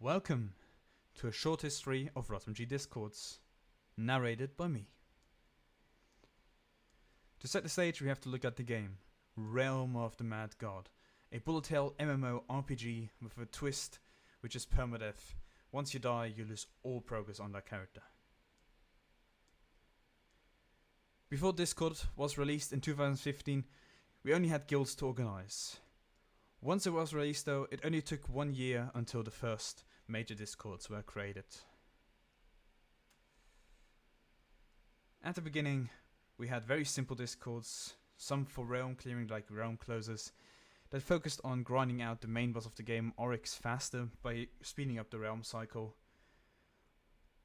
Welcome to a short history of Rotmg Discords, narrated by me. To set the stage, we have to look at the game, Realm of the Mad God, a bullet hell MMO RPG with a twist which is permadeath. Once you die, you lose all progress on that character. Before Discord was released in 2015, we only had guilds to organize. Once it was released though, it only took 1 year until the first major discords were created. At the beginning, we had very simple discords, some for realm clearing like realm closers, that focused on grinding out the main boss of the game, Oryx, faster by speeding up the realm cycle.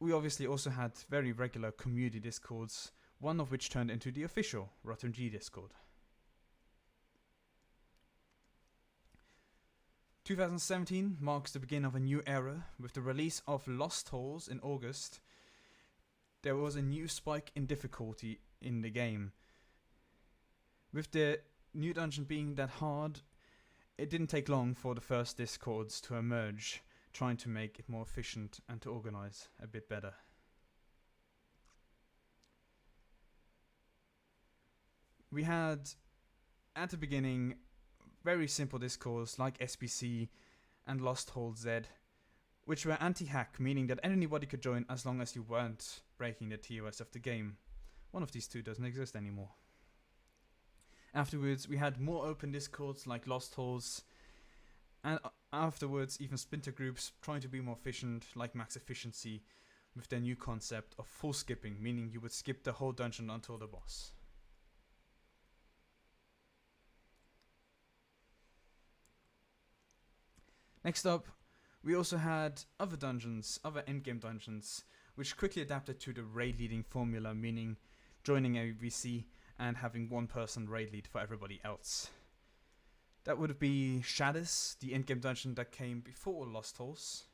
We obviously also had very regular community discords, one of which turned into the official Rotmg Discord. 2017 marks the beginning of a new era. With the release of Lost Halls in August, there was a new spike in difficulty in the game. With the new dungeon being that hard, it didn't take long for the first discords to emerge, trying to make it more efficient and to organize a bit better. We had, at the beginning, very simple discords like SBC and Lost Hold Z, which were anti-hack, meaning that anybody could join as long as you weren't breaking the TOS of the game. One of these two doesn't exist anymore. Afterwards, we had more open discords like Lost Halls, and afterwards even splinter groups trying to be more efficient like Max Efficiency with their new concept of full skipping, meaning you would skip the whole dungeon until the boss. Next up, we also had other dungeons, other endgame dungeons, which quickly adapted to the raid leading formula, meaning joining a VC and having one person raid lead for everybody else. That would be Shadis, the endgame dungeon that came before Lost Halls,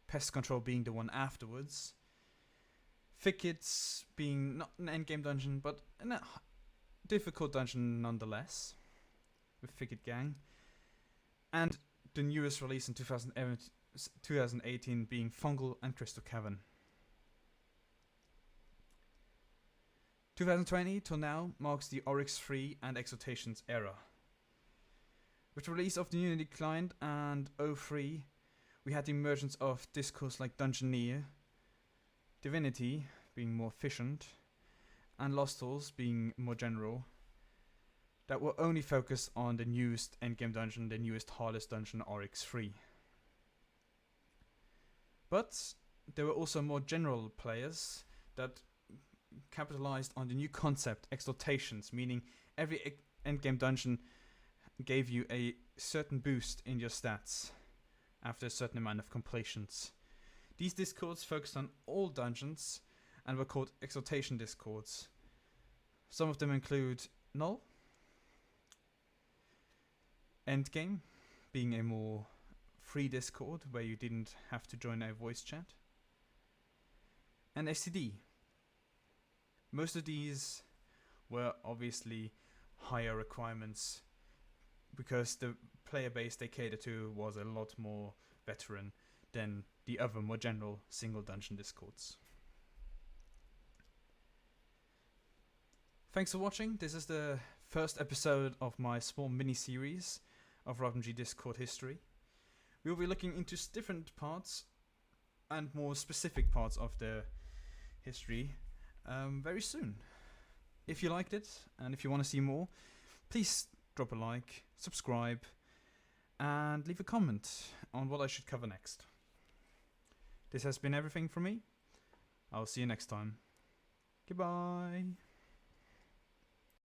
Pest Control being the one afterwards, Thickets being not an endgame dungeon, but a difficult dungeon nonetheless, with Thicket Gang, and the newest release in 2018 being Fungal and Crystal Cavern. 2020 till now marks the Oryx 3 and Exaltations era. With the release of the Unity client and O3, we had the emergence of discourse like Dungeoneer, Divinity being more efficient, and Lost Halls being more general, that were only focused on the newest endgame dungeon, the newest hardest dungeon, Oryx 3. But there were also more general players that capitalized on the new concept, Exaltations, meaning every endgame dungeon gave you a certain boost in your stats after a certain amount of completions. These discords focused on all dungeons and were called Exaltation discords. Some of them include Null, Endgame, being a more free Discord where you didn't have to join a voice chat, and STD. Most of these were obviously higher requirements because the player base they catered to was a lot more veteran than the other more general single dungeon Discords. Thanks for watching. This is the first episode of my small mini-series of Rotmg Discord history. We'll be looking into different parts and more specific parts of the history very soon. If you liked it and if you want to see more, please drop a like, subscribe, and leave a comment on what I should cover next. This has been everything from me. I'll see you next time. Goodbye.